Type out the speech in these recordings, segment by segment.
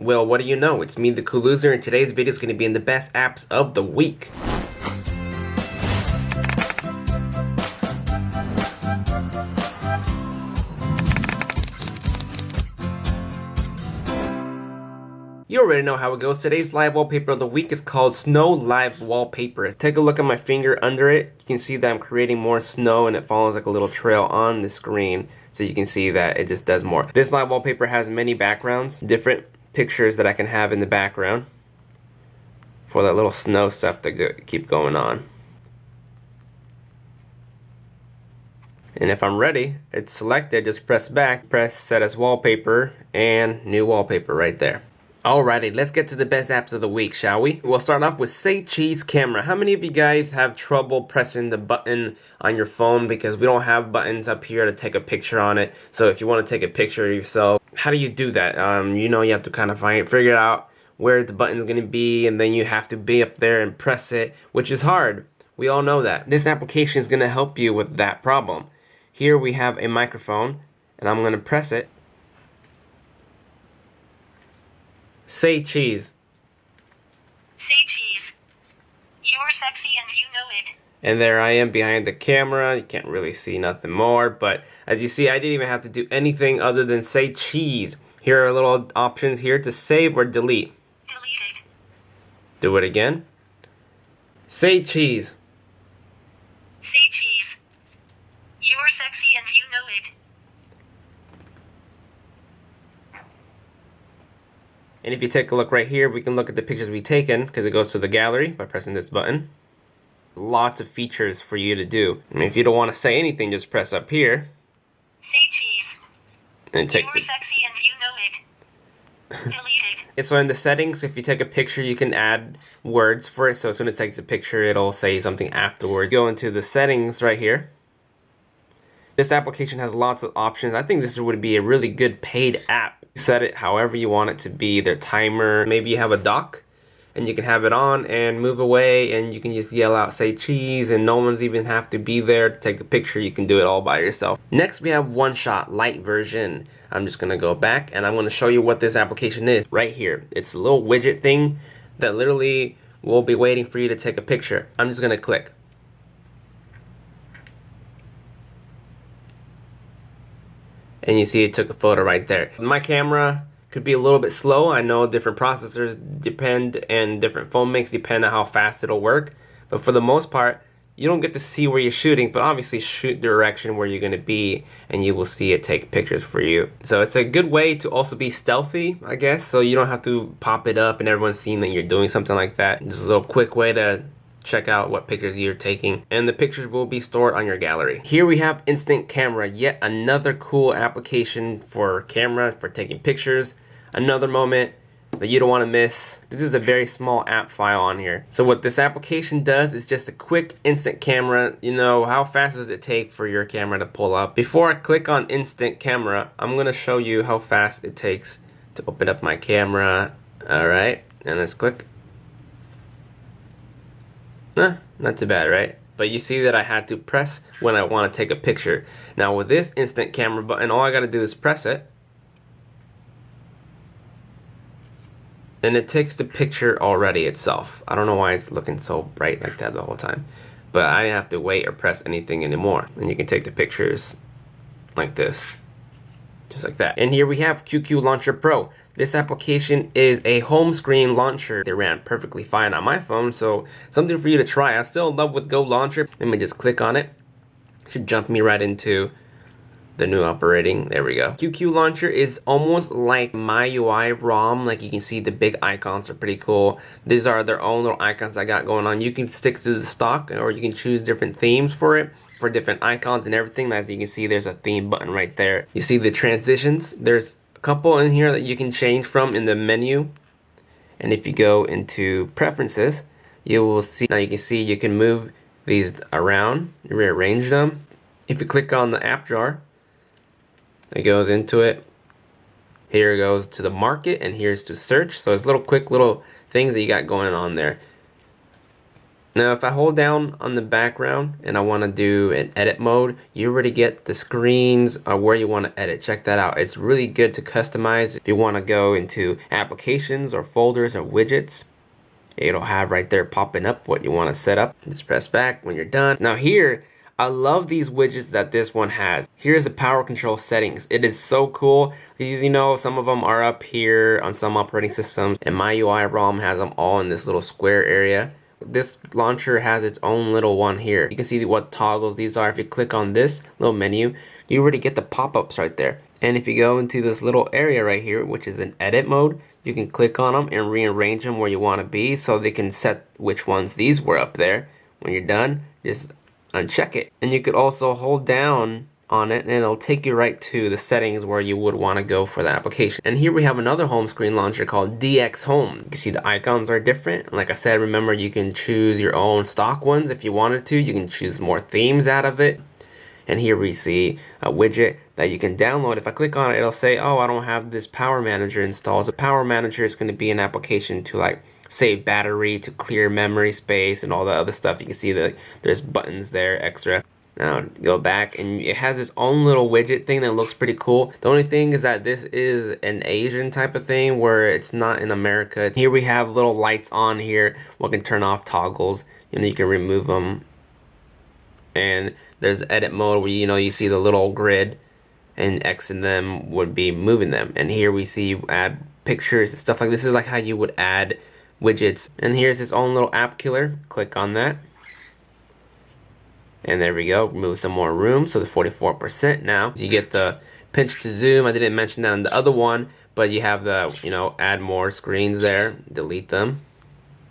Well, what do you know? It's me, the Cool Loser, and today's video is going to be in the best apps of the week. You already know how it goes. Today's live wallpaper of the week is called Snow Live Wallpaper. Take a look at my finger under it. You can see that I'm creating more snow and it follows like a little trail on the screen. So you can see that it just does more. This live wallpaper has many backgrounds, different pictures that I can have in the background for that little snow stuff to keep going on. And if I'm ready, it's selected, just press back, press set as wallpaper, and new wallpaper right there. Alrighty, let's get to the best apps of the week, shall we? We'll start off with ChaCha. How many of you guys have trouble pressing the button on your phone because we don't have buttons up here to take a picture on it? So if you want to take a picture of yourself, how do you do that? You know, you have to kind of figure out where the button's going to be, and then you have to be up there and press it, which is hard. We all know that. This application is going to help you with that problem. Here we have a microphone, and I'm going to press it. Say cheese. Say cheese. You're sexy and you know it. And there I am behind the camera. You can't really see nothing more, but as you see, I didn't even have to do anything other than say cheese. Here are little options here to save or delete. Delete it. Do it again. Say cheese. Say cheese. You're sexy and you know it. And if you take a look right here, we can look at the pictures we've taken because it goes to the gallery by pressing this button. Lots of features for you to do. I mean, if you don't want to say anything, just press up here. Say cheese. And it takes You're sexy and you know it. Delete it. And so in the settings, if you take a picture, you can add words for it. So as soon as it takes a picture, it'll say something afterwards. Go into the settings right here. This application has lots of options. I think this would be a really good paid app. Set it however you want it to be, their timer. Maybe you have a dock and you can have it on and move away and you can just yell out say cheese and no one's even have to be there to take the picture. You can do it all by yourself. Next we have OneShot light version. I'm just gonna go back and I'm gonna show you what this application is right here. It's a little widget thing that literally will be waiting for you to take a picture. I'm just gonna click. And you see it took a photo right there. My camera could be a little bit slow. I know different processors depend and different phone makes depend on how fast it'll work. But for the most part, you don't get to see where you're shooting, but obviously shoot the direction where you're gonna be and you will see it take pictures for you. So it's a good way to also be stealthy, I guess. So you don't have to pop it up and everyone's seeing that you're doing something like that. Just a little quick way to check out what pictures you're taking, and the pictures will be stored on your gallery. Here we have InstantCamera, yet another cool application for camera, for taking pictures. Another moment that you don't want to miss. This is a very small app file on here. So what this application does is just a quick instant camera. You know, how fast does it take for your camera to pull up? Before I click on InstantCamera, I'm gonna show you how fast it takes to open up my camera. All right, and let's click. Not too bad, right? But you see that I had to press when I want to take a picture. Now with this instant camera button, all I got to do is press it. And it takes the picture already itself. I don't know why it's looking so bright like that the whole time. But I didn't have to wait or press anything anymore. And you can take the pictures like this. Just like that. And here we have QQ Launcher Pro. This application is a home screen launcher. It ran perfectly fine on my phone, so something for you to try. I'm still in love with Go Launcher. Let me just click on it. Should jump me right into the new operating. There we go. QQ Launcher is almost like MyUI ROM. Like you can see the big icons are pretty cool. These are their own little icons I got going on. You can stick to the stock or you can choose different themes for it, for different icons and everything. As you can see, there's a theme button right there. You see the transitions. There's couple in here that you can change from in the menu, and if you go into preferences, you will see, now you can see you can move these around, rearrange them. If you click on the app jar, it goes into it. Here it goes to the market, and here's to search. So it's little quick little things that you got going on there. Now if I hold down on the background and I want to do an edit mode, you already get the screens where you want to edit. Check that out. It's really good to customize if you want to go into applications or folders or widgets. It'll have right there popping up what you want to set up. Just press back when you're done. Now here, I love these widgets that this one has. Here's the power control settings. It is so cool because you know some of them are up here on some operating systems, and my UI ROM has them all in this little square area. This launcher has its own little one here. You can see what toggles these are. If you click on this little menu, you already get the pop-ups right there. And if you go into this little area right here, which is an edit mode, you can click on them and rearrange them where you want to be so they can set which ones these were up there. When you're done, just uncheck it. And you could also hold down on it and it'll take you right to the settings where you would want to go for the application. And here we have another home screen launcher called DX Home. You can see the icons are different. Like I said, remember you can choose your own stock ones if you wanted to. You can choose more themes out of it. And here we see a widget that you can download. If I click on it, it'll say, oh, I don't have this Power Manager installed. So Power Manager is going to be an application to like save battery, to clear memory space, and all the other stuff. You can see that there's buttons there extra. Now go back, and it has its own little widget thing that looks pretty cool. The only thing is that this is an Asian type of thing where it's not in America. Here we have little lights on here. We can turn off toggles. You can remove them. And there's edit mode where you see the little grid, and X in them would be moving them. And here we see you add pictures and stuff like this. Is like how you would add widgets. And here's its own little app killer. Click on that. And there we go. Move some more room. So the 44% now. So you get the pinch to zoom. I didn't mention that on the other one, but you have the, add more screens there. Delete them.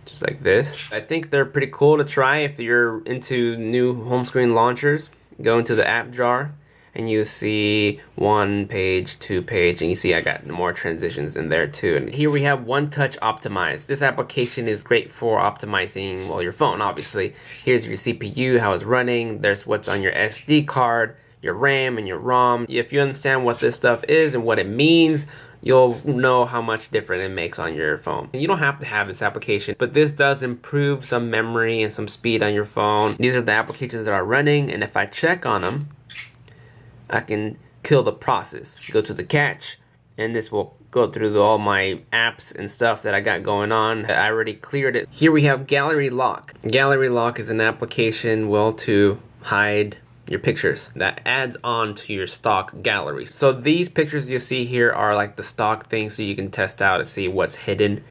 Just like this. I think they're pretty cool to try if you're into new home screen launchers. Go into the app jar and you see 1 page, 2 page, and you see I got more transitions in there too. And here we have One Touch Optimize. This application is great for optimizing, well, your phone obviously. Here's your CPU, how it's running. There's what's on your SD card, your RAM and your ROM. If you understand what this stuff is and what it means, you'll know how much different it makes on your phone. You don't have to have this application, but this does improve some memory and some speed on your phone. These are the applications that are running, and if I check on them, I can kill the process. Go to the cache, and this will go through all my apps and stuff that I got going on. I already cleared it. Here we have Gallery Lock. Gallery Lock is an application, to hide your pictures that adds on to your stock gallery. So these pictures you see here are like the stock things, so you can test out and see what's hidden.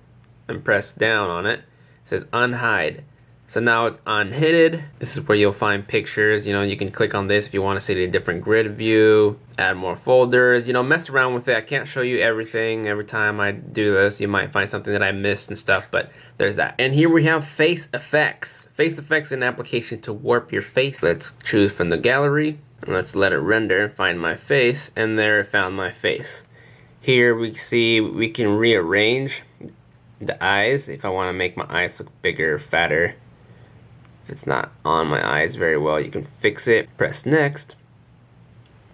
And press down on it. It says unhide. So now it's unhidden. This is where you'll find pictures. You can click on this if you want to see a different grid view, add more folders, mess around with it. I can't show you everything every time I do this. You might find something that I missed and stuff, but there's that. And here we have face effects. Face effects is an application to warp your face. Let's choose from the gallery and let's let it render and find my face, and there it found my face. Here we see we can rearrange the eyes if I want to make my eyes look bigger, fatter. If it's not on my eyes very well, you can fix it. Press next.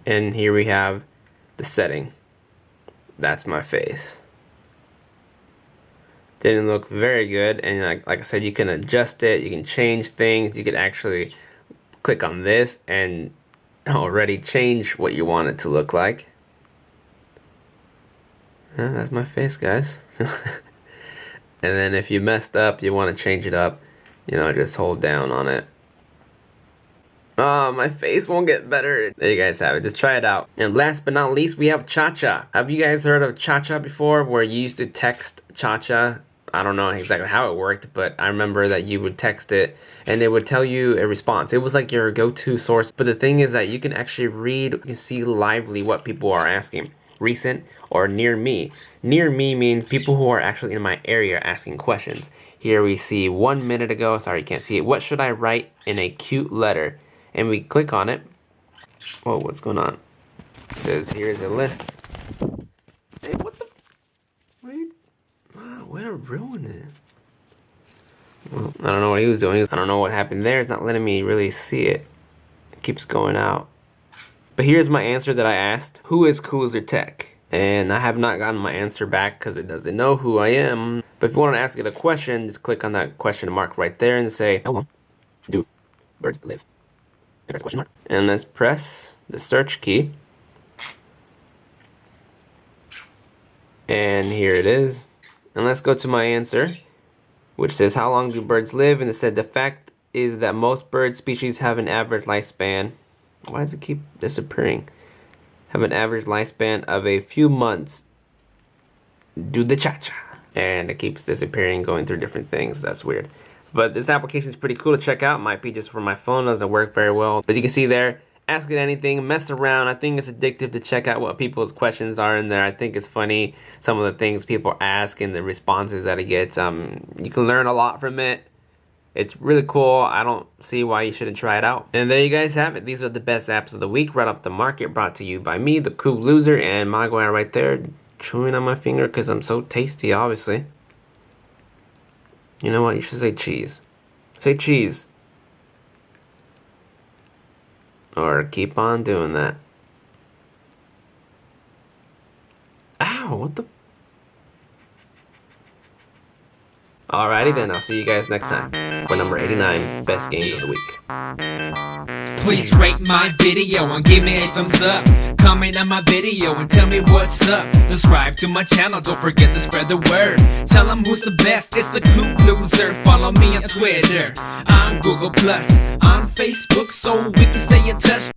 And here we have the setting. That's my face. Didn't look very good, and like I said, you can adjust it, you can change things, you could actually click on this and already change what you want it to look like. That's my face, guys. And then if you messed up, you want to change it up, just hold down on it. Oh, my face won't get better. There you guys have it. Just try it out. And last but not least, we have ChaCha. Have you guys heard of ChaCha before, where you used to text ChaCha? I don't know exactly how it worked, but I remember that you would text it and it would tell you a response. It was like your go-to source. But the thing is that you can actually read, you can see lively what people are asking. Recent or near me. Near me means people who are actually in my area asking questions. Here we see 1 minute ago, sorry you can't see it, what should I write in a cute letter? And we click on it. Whoa, what's going on? It says here's a list. Hey, what the? Way to ruin it. Well, I don't know what he was doing. I don't know what happened there. It's not letting me really see it. It keeps going out. But here's my answer that I asked. Who is Cooler Tech? And I have not gotten my answer back because it doesn't know who I am. But if you want to ask it a question, just click on that question mark right there and say, how long do birds live? And press question mark. And let's press the search key. And here it is. And let's go to my answer, which says, how long do birds live? And it said, the fact is that most bird species have an average lifespan. Why does it keep disappearing? Have an average lifespan of a few months. Do the ChaCha. And it keeps disappearing, going through different things. That's weird. But this application is pretty cool to check out. Might be just for my phone. Doesn't work very well. But you can see there, ask it anything, mess around. I think it's addictive to check out what people's questions are in there. I think it's funny, some of the things people ask and the responses that it gets. You can learn a lot from it. It's really cool. I don't see why you shouldn't try it out. And there you guys have it. These are the best apps of the week right off the market, brought to you by me, the cool loser, and Maguire right there chewing on my finger because I'm so tasty, obviously. You know what? You should say cheese. Say cheese. Or keep on doing that. Ow, what the? Alrighty then, I'll see you guys next time for number 89, best games of the week. Please rate my video and give me a thumbs up. Comment on my video and tell me what's up. Subscribe to my channel, don't forget to spread the word. Tell them who's the best, it's the cool loser. Follow me on Twitter, on Google+, on Facebook, so we can stay in touch.